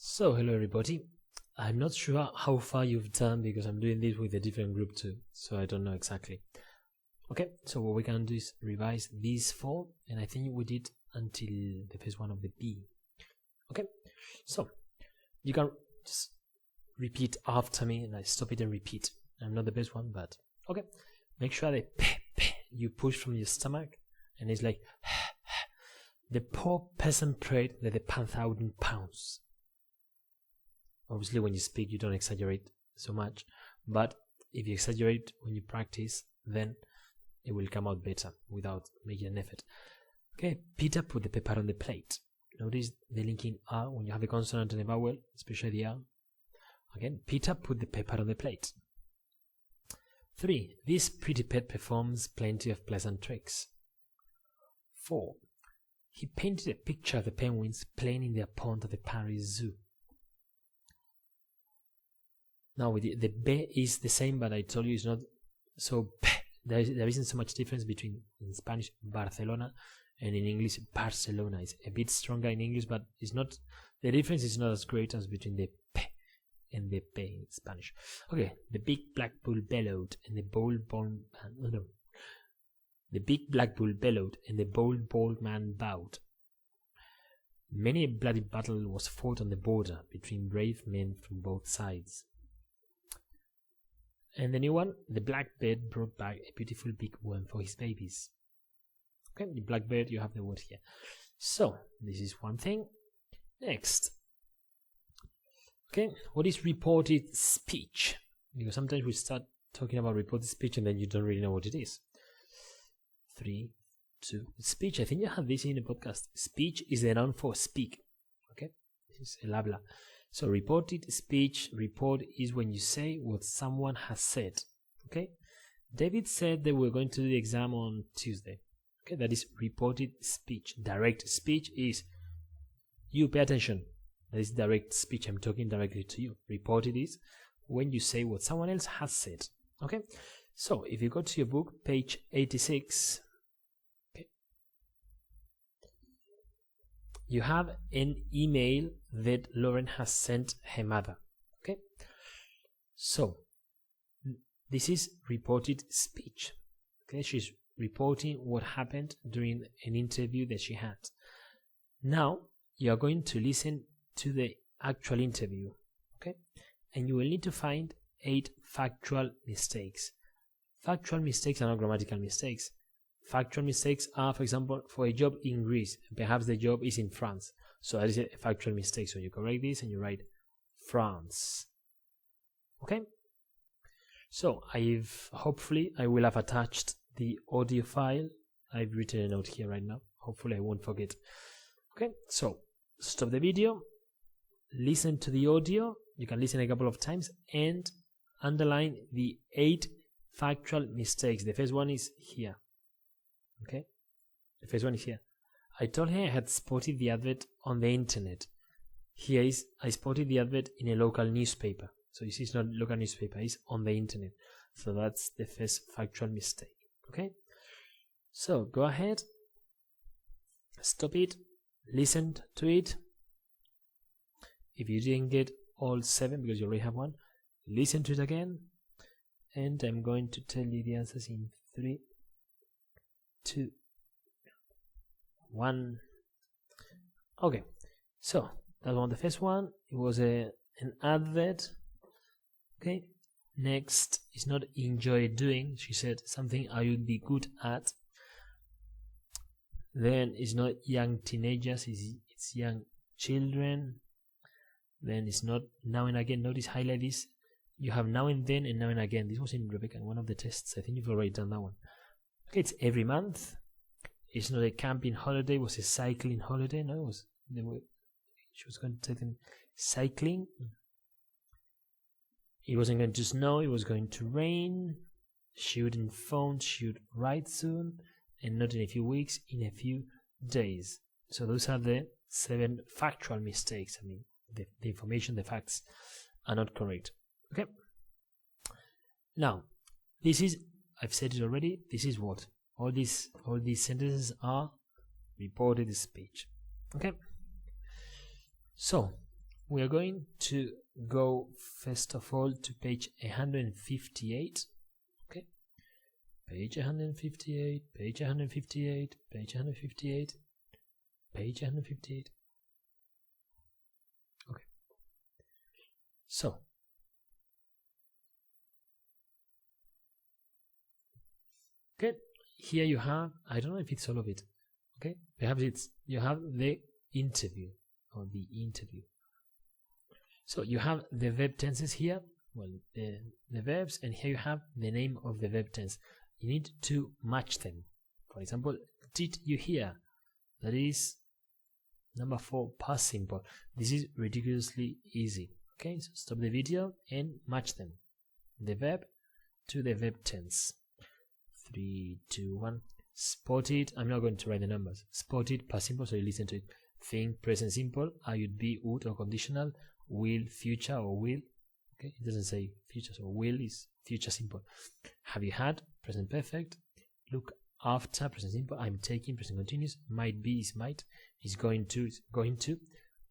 So hello everybody. I'm not sure how far you've done because I'm doing this with a different group too, so I don't know exactly. Okay, so what we can do is revise these four, and I think we did until the first one of the B. Okay, so you can just repeat after me, and I stop it and repeat. I'm not the best one, but okay. Make sure that you push from your stomach, and it's like the poor peasant prayed that the 1,000 pounds. Obviously, when you speak, you don't exaggerate so much, but if you exaggerate when you practice, then it will come out better without making an effort. Okay, Peter put the paper on the plate. Notice the linking R when you have a consonant and a vowel, especially the R. Again, Peter put the paper on the plate. 3. This pretty pet performs plenty of pleasant tricks. 4. He painted a picture of the penguins playing in their pond at the Paris Zoo. Now the B is the same, but I told you it's not so. There isn't so much difference between in Spanish Barcelona and in English Barcelona. It's a bit stronger in English, but it's not. The difference is not as great as between the P and the P in Spanish. Okay, the big black bull bellowed, and the bold bald man. No, the big black bull bellowed, and the bald man bowed. Many a bloody battle was fought on the border between brave men from both sides. And the new one, the blackbird brought back a beautiful big worm for his babies. Okay, the blackbird, you have the word here. So, this is one thing. Next. Okay, what is reported speech? Because sometimes we start talking about reported speech and then you don't really know what it is. 3, 2. Speech, I think you have this in the podcast. Speech is the noun for speak. Okay, this is el habla. So reported speech, report is when you say what someone has said. Okay? David said they were going to do the exam on Tuesday. Okay, that is reported speech. Direct speech is you pay attention. That is direct speech. I'm talking directly to you. Reported is when you say what someone else has said. Okay? So if you go to your book, page 86, okay, you have an email that Lauren has sent her mother. Okay, so this is reported speech. Okay, she's reporting what happened during an interview that she had. Now you are going to listen to the actual interview. Okay, and you will need to find 8 factual mistakes. Factual mistakes are not grammatical mistakes. Factual mistakes are, for example, for a job in Greece. Perhaps the job is in France. So that is a factual mistake. So you correct this and you write France. Okay? So hopefully I will have attached the audio file. I've written a note here right now. Hopefully I won't forget. Okay, so stop the video. Listen to the audio. You can listen a couple of times and underline the 8 factual mistakes. The first one is here. Okay, the first one is here. I told her I had spotted the advert on the internet. Here is, I spotted the advert in a local newspaper. So you see, it's not local newspaper, it's on the internet. So that's the first factual mistake. Okay, so go ahead, stop it, listen to it. If you didn't get all 7 because you already have one, listen to it again. And I'm going to tell you the answers in 3, 2, 1. Okay, so that was the first one. It was an advert. Okay, next is not enjoy doing. She said something I would be good at. Then it's not young teenagers, it's young children. Then it's not now and again. Notice, highlight this. You have now and then and now and again. This was in Rebecca in one of the tests. I think you've already done that one. Okay, it's every month. It's not a camping holiday. It was a cycling holiday. No, she was going to take them cycling. It wasn't going to snow. It was going to rain. She wouldn't phone. She would write soon, and not in a few weeks. In a few days. So those are the 7 factual mistakes. I mean, the information, the facts are not correct. Okay. Now, this is. I've said it already. This is what all these sentences are reported speech. Okay. So we are going to go first of all to page 158. Okay, page 158, page 158, page 158, page 158. Okay, so okay, here you have, I don't know if it's all of it. Okay, perhaps you have the interview or the interview. So you have the verb tenses here, well, the verbs, and here you have the name of the verb tense. You need to match them. For example, did you hear? That is number 4, past simple. This is ridiculously easy. Okay, so stop the video and match them. The verb to the verb tense. 3, 2, 1. Spotted. I'm not going to write the numbers. Spotted, past simple, so you listen to it. Think, present simple. I would be, would, or conditional. Will, future, or will. Okay, it doesn't say future, so will is future simple. Have you had, present perfect. Look after, present simple. I'm taking, present continuous. Might be is might. Is going to, is going to.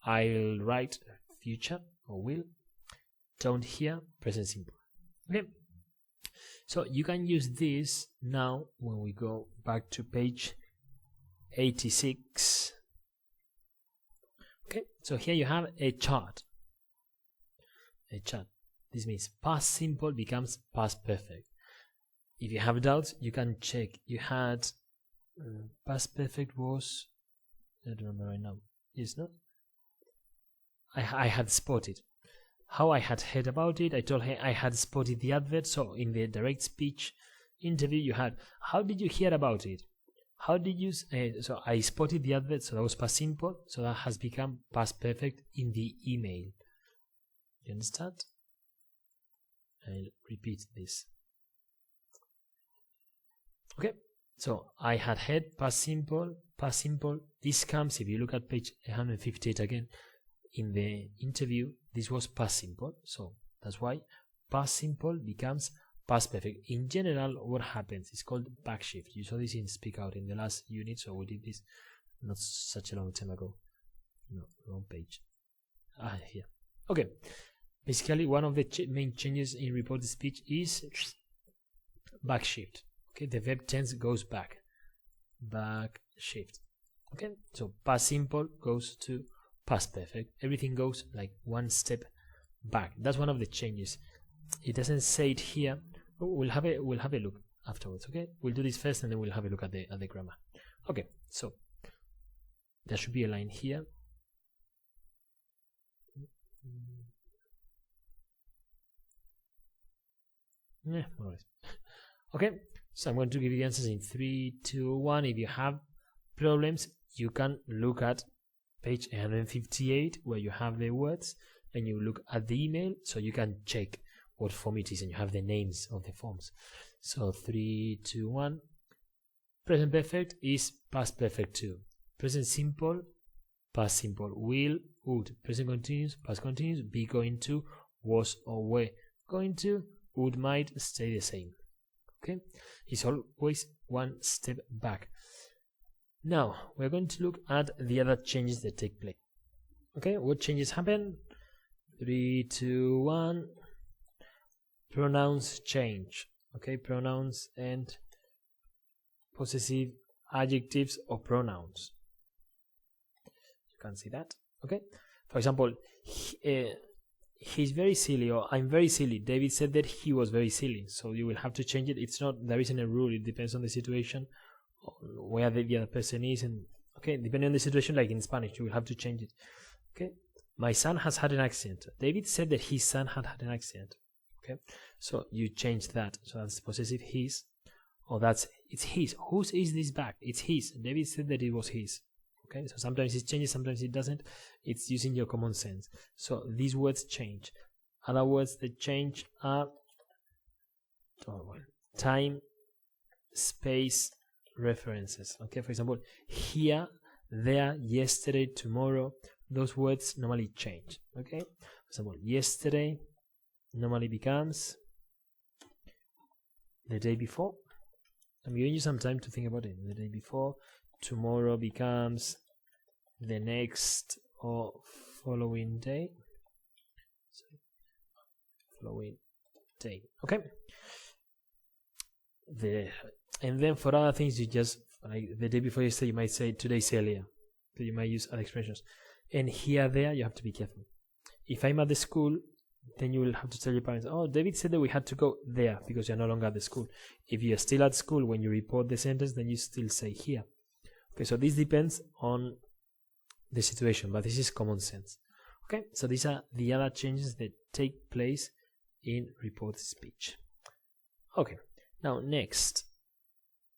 I'll write, future or will. Don't hear, present simple. Okay, so you can use this now when we go back to page 86. Okay, so here you have a chart. A chart. This means past simple becomes past perfect. If you have doubts, you can check. You had past perfect was, I don't remember right now. Yes, no? I had spotted. How I had heard about it, I told her I had spotted the advert. So in the direct speech interview, you had, how did you hear about it? How did you, so I spotted the advert, so that was past simple. So that has become past perfect in the email. You understand? I'll repeat this. Okay, so I had heard past simple, past simple. This comes, if you look at page 158 again, in the interview, this was past simple. So that's why past simple becomes past perfect. In general, what happens is called backshift. You saw this in Speak Out in the last unit, so we did this not such a long time ago. No, wrong page. Here. Okay. Basically, one of the main changes in reported speech is backshift. Okay, the verb tense goes back. Backshift. Okay, so past simple goes to past perfect. Everything goes like one step back. That's one of the changes. It doesn't say it here. We'll have a look afterwards. Okay, we'll do this first, and then we'll have a look at the grammar. Okay, so there should be a line here. Yeah, all right. Okay, so I'm going to give you the answers in 3, 2, 1. If you have problems, you can look at page 158 where you have the words, and you look at the email so you can check what form it is, and you have the names of the forms. So 3, 2, 1. Present perfect is past perfect 2. Present simple, past simple. Will, would. Present continuous, past continuous. Be going to, was or were going to. Would, might stay the same. Okay, it's always one step back. Now we're going to look at the other changes that take place. Okay, what changes happen? 3, 2, 1. Pronouns change. Okay, pronouns and possessive adjectives or pronouns. You can see that. Okay, for example, he's very silly, or I'm very silly. David said that he was very silly, so you will have to change it. It's not, there isn't a rule. It depends on the situation, where the other person is, and okay, depending on the situation, like in Spanish, you will have to change it. Okay, my son has had an accident. David said that his son had an accident. Okay, so you change that. So that's possessive his, or it's his. Whose is this bag? It's his. David said that it was his. Okay, so sometimes it changes, sometimes it doesn't. It's using your common sense. So these words change. Other words that change are time, space, references. Okay, for example, here, there, yesterday, tomorrow. Those words normally change. Okay, for example, yesterday normally becomes the day before. I'm giving you some time to think about it. The day before. Tomorrow becomes the next or following day. following day. Okay. And then for other things, you just like the day before yesterday, you might say today's earlier. So you might use other expressions. And here, there, you have to be careful. If I'm at the school, then you will have to tell your parents, oh, David said that we had to go there because you're no longer at the school. If you're still at school, when you report the sentence, then you still say here. Okay, so this depends on the situation, but this is common sense. Okay, so these are the other changes that take place in reported speech. Okay, now next,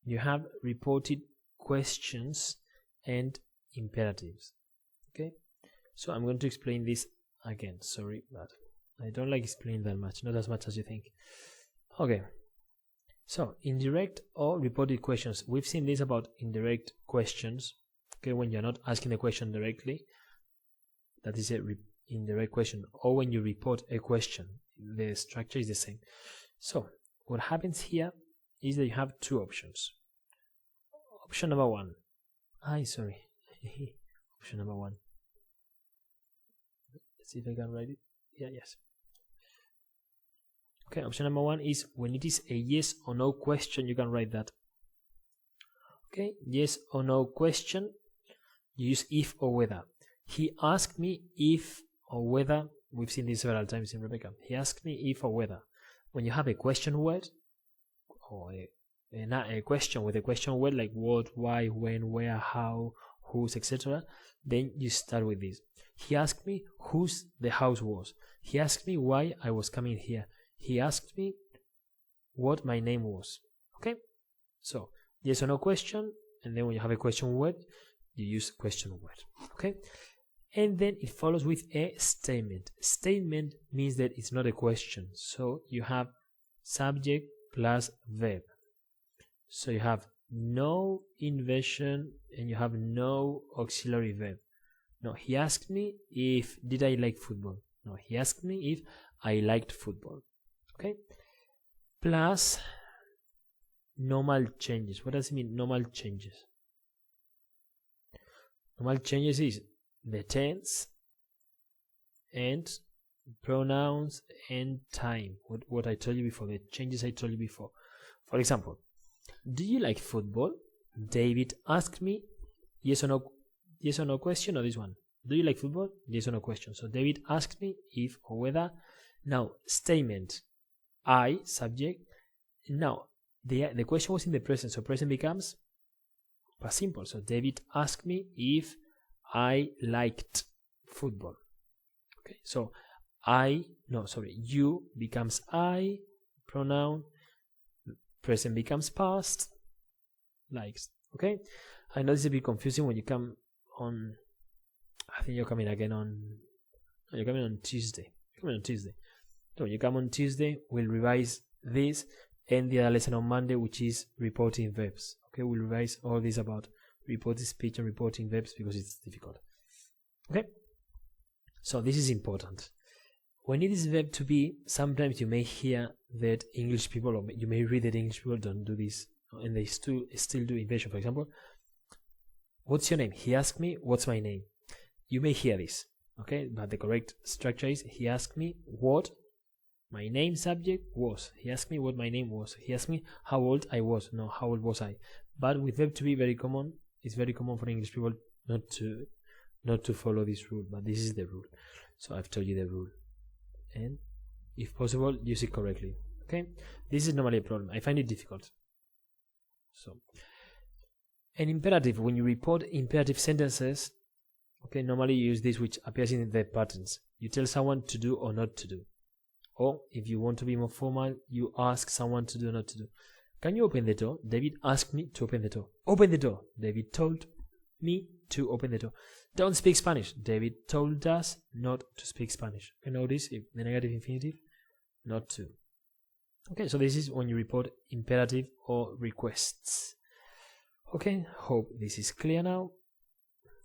you have reported questions and imperatives. Okay, so I'm going to explain this again. Sorry, but I don't like explaining that much, not as much as you think. Okay, so indirect or reported questions. We've seen this about indirect questions. Okay, when you're not asking the question directly, that is an indirect question. Or when you report a question, the structure is the same. So what happens here is that you have two options. Option number one. Option number one. Let's see if I can write it. Yeah, yes. Okay, option number one is when it is a yes or no question, you can write that. Okay, yes or no question, you use if or whether. He asked me if or whether. We've seen this several times in Rebecca. He asked me if or whether. When you have a question word, or a question with a question word like what, why, when, where, how, whose, etc., then you start with this. He asked me whose the house was. He asked me why I was coming here. He asked me what my name was. Okay? So, yes or no question, and then when you have a question word, you use question word. Okay? And then it follows with a statement. Statement means that it's not a question. So, you have subject plus verb. So, you have no inversion and you have no auxiliary verb. No, he asked me if did I like football. No, he asked me if I liked football. Okay? Plus normal changes. What does it mean, normal changes? Normal changes is the tense and pronouns and time. What I told you before, the changes I told you before. For example, do you like football? David asked me, yes or no question, or this one. Do you like football? Yes or no question. So David asked me if or whether. Now, statement. I, subject. Now, the question was in the present, so present becomes past simple. So David asked me if I liked football. Okay, so you becomes I, pronoun, present becomes past, likes. Okay, I know this is a bit confusing when you come on. I think you're coming again on. You're coming on Tuesday. So when you come on Tuesday, we'll revise this and the other lesson on Monday, which is reporting verbs. Okay, we'll revise all this about reporting speech and reporting verbs because it's difficult. Okay, so this is important. When it is verb to be, sometimes you may hear that English people, or you may read that English people don't do this, and they still do inversion. For example, what's your name? He asked me, what's my name? You may hear this, okay, but the correct structure is he asked me what my name subject was. He asked me what my name was. He asked me how old I was. No, how old was I? But with verb to be very common, it's very common for English people not to follow this rule, but this is the rule. So I've told you the rule. And if possible, use it correctly. Okay? This is normally a problem. I find it difficult. So, an imperative, when you report imperative sentences, okay, normally you use this which appears in the patterns. You tell someone to do or not to do. Or if you want to be more formal, you ask someone to do or not to do. Can you open the door? David asked me to open the door. Open the door. David told me to open the door. Don't speak Spanish. David told us not to speak Spanish. You notice if the negative infinitive, not to. Okay, so this is when you report imperative or requests. Okay, hope this is clear now.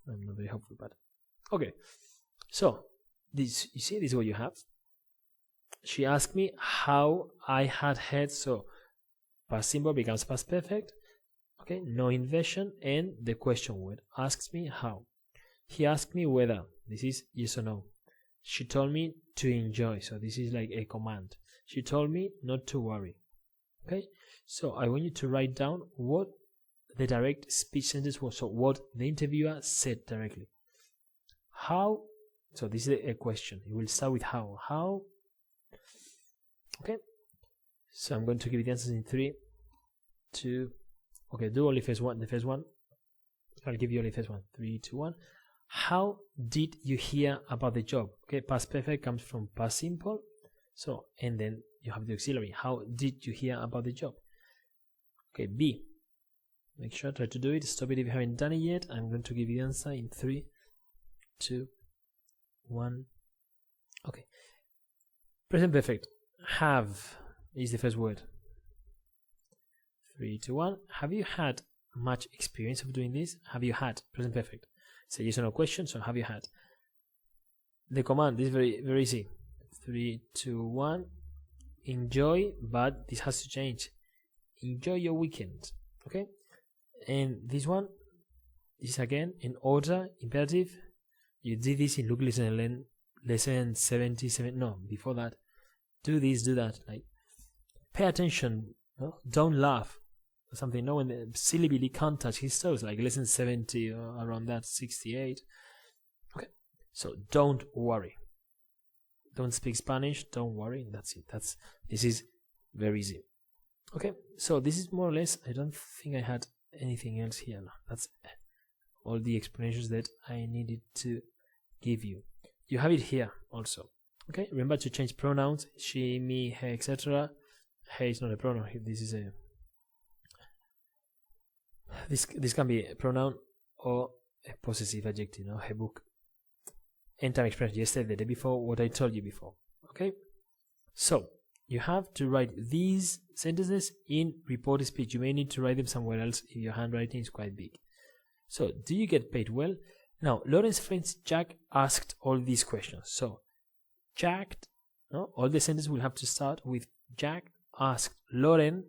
I'm not very helpful, but okay. So this, you see, this is what you have. She asked me how I had heard, so past simple becomes past perfect. Okay, no inversion, and the question word asks me how. He asked me whether. This is yes or no. She told me to enjoy. So this is like a command. She told me not to worry. Okay, so I want you to write down what the direct speech sentence was. So what the interviewer said directly. How? So this is a question. It will start with how. How? Okay. So I'm going to give you the answers in 3, 2. Okay, do only first one. The first one. I'll give you only first one. 3, 2, 1. How did you hear about the job? Okay, past perfect comes from past simple. So, and then you have the auxiliary. How did you hear about the job? Okay, B. Make sure, try to do it. Stop it if you haven't done it yet. I'm going to give you the answer in 3, 2, 1. Okay. Present perfect. Have is the first word. 3, 2, 1. Have you had much experience of doing this? Have you had? Present perfect. It's a yes or no question, so have you had? The command is very, very easy. 3, 2, 1. Enjoy, but this has to change. Enjoy your weekend. Okay? And this one is again in order, imperative. You did this in Luke lesson 77. No, before that. Do this, do that. Like, pay attention. No? Don't laugh. Or something. No, when the silly Billy can't touch his toes. Like lesson 70 or around that, 68. Okay. So don't worry. Don't speak Spanish. Don't worry. That's it. This is very easy. Okay. So this is more or less. I don't think I had anything else here. No, that's all the explanations that I needed to give you. You have it here also. Okay. Remember to change pronouns. She, me, her, etc. Hey is not a pronoun. This is a. This can be a pronoun or a possessive adjective. No, her book. End time expression. Yesterday, the day before, what I told you before. Okay. So you have to write these sentences in reported speech. You may need to write them somewhere else if your handwriting is quite big. So, do you get paid well? Now, Lauren's friend Jack asked all these questions. So, Jack, no, all the sentences will have to start with Jack asked Lauren.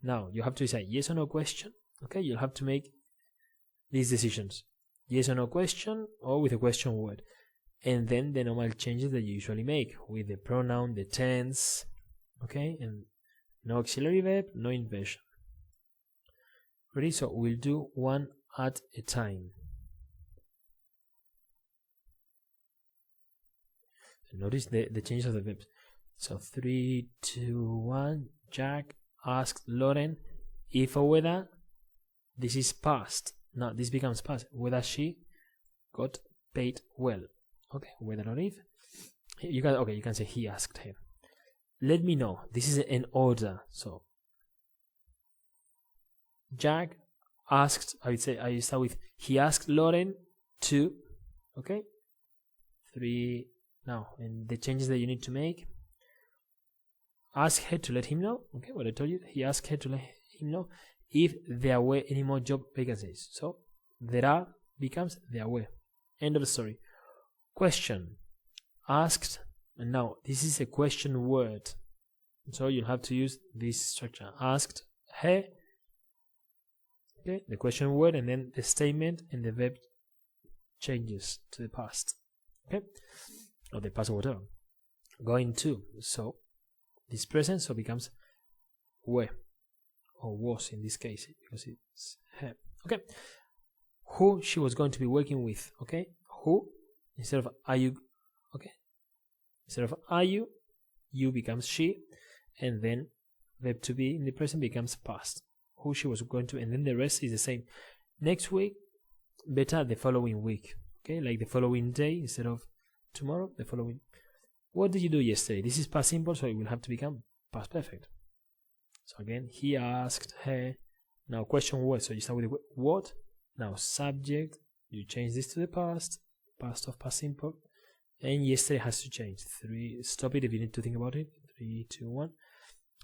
Now, you have to decide yes or no question. Okay, you'll have to make these decisions. Yes or no question, or with a question word. And then the normal changes that you usually make with the pronoun, the tense. Okay, and no auxiliary verb, no inversion. Ready? So we'll do one at a time. Notice the changes of the verbs. So 3, 2, 1. Jack asked Lauren if or whether this is past. Now this becomes past. Whether she got paid well. Okay, whether or if. You can say he asked her. Let me know. This is an order. So Jack asked, I start with he asked Lauren to, okay? 3 now, and the changes that you need to make. Ask her to let him know, okay, what I told you. He asked her to let him know if there were any more job vacancies. So there are becomes there were. End of the story. Question. Asked, and now this is a question word. So you'll have to use this structure. Asked her, okay, the question word, and then the statement and the verb changes to the past. Okay? Or the past or whatever. Going to. So this present so becomes were. Or was in this case, because it's her. Okay. Who she was going to be working with. Okay? Who instead of are you. Okay. Instead of are you becomes she, and then verb to be in the present becomes past. Who she was going to, and then the rest is the same. Next week, better the following week. Okay, like the following day instead of tomorrow, the following. What did you do yesterday? This is past simple, so it will have to become past perfect. So again, he asked her. Now question word, so you start with the what. Now subject, you change this to the past of past simple. And yesterday has to change. 3. Stop it if you need to think about it. 3, 2, 1.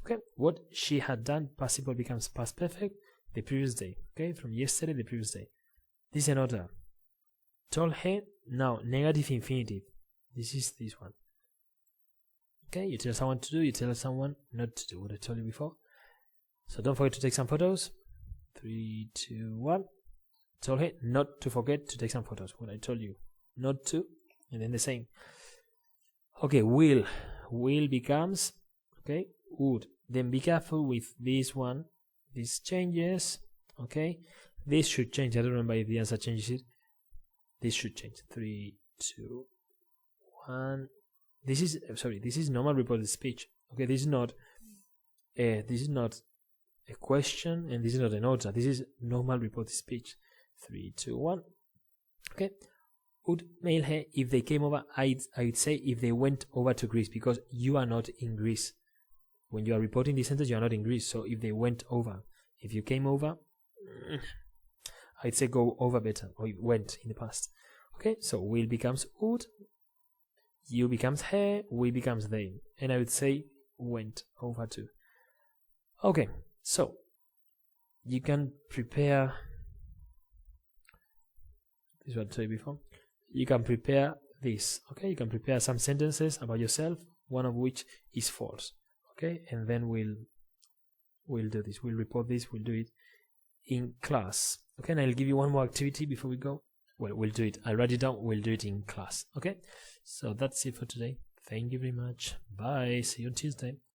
Okay. What she had done, past simple becomes past perfect. The previous day. Okay. From yesterday, the previous day. This is an order. Told her. Now negative infinitive. This is this one. Okay. You tell someone to do. You tell someone not to do. What I told you before. So don't forget to take some photos. 3, 2, 1. Told her not to forget to take some photos. What I told you. Not to. And then the same. Okay, will becomes, okay, would. Then be careful with this one. This changes, okay. This should change. I don't remember if the answer changes it. This should change. 3, 2, 1. This is normal reported speech. Okay, this is not a question, and this is not an order. This is normal reported speech. 3, 2, 1. Okay. Would mail her if they came over. I would say if they went over to Greece, because you are not in Greece. When you are reporting this sentence, you are not in Greece. So if they went over, if you came over, I'd say go over better, or went in the past. Okay, so will becomes would, you becomes her, we becomes they, and I would say went over to. Okay, so you can prepare. This is what I told you before. You can prepare this. Okay, you can prepare some sentences about yourself, one of which is false. Okay, and then we'll do this. We'll report this. We'll do it in class. Okay, and I'll give you one more activity before we go. Well, we'll do it. I'll write it down. We'll do it in class. Okay, so that's it for today. Thank you very much. Bye. See you on Tuesday.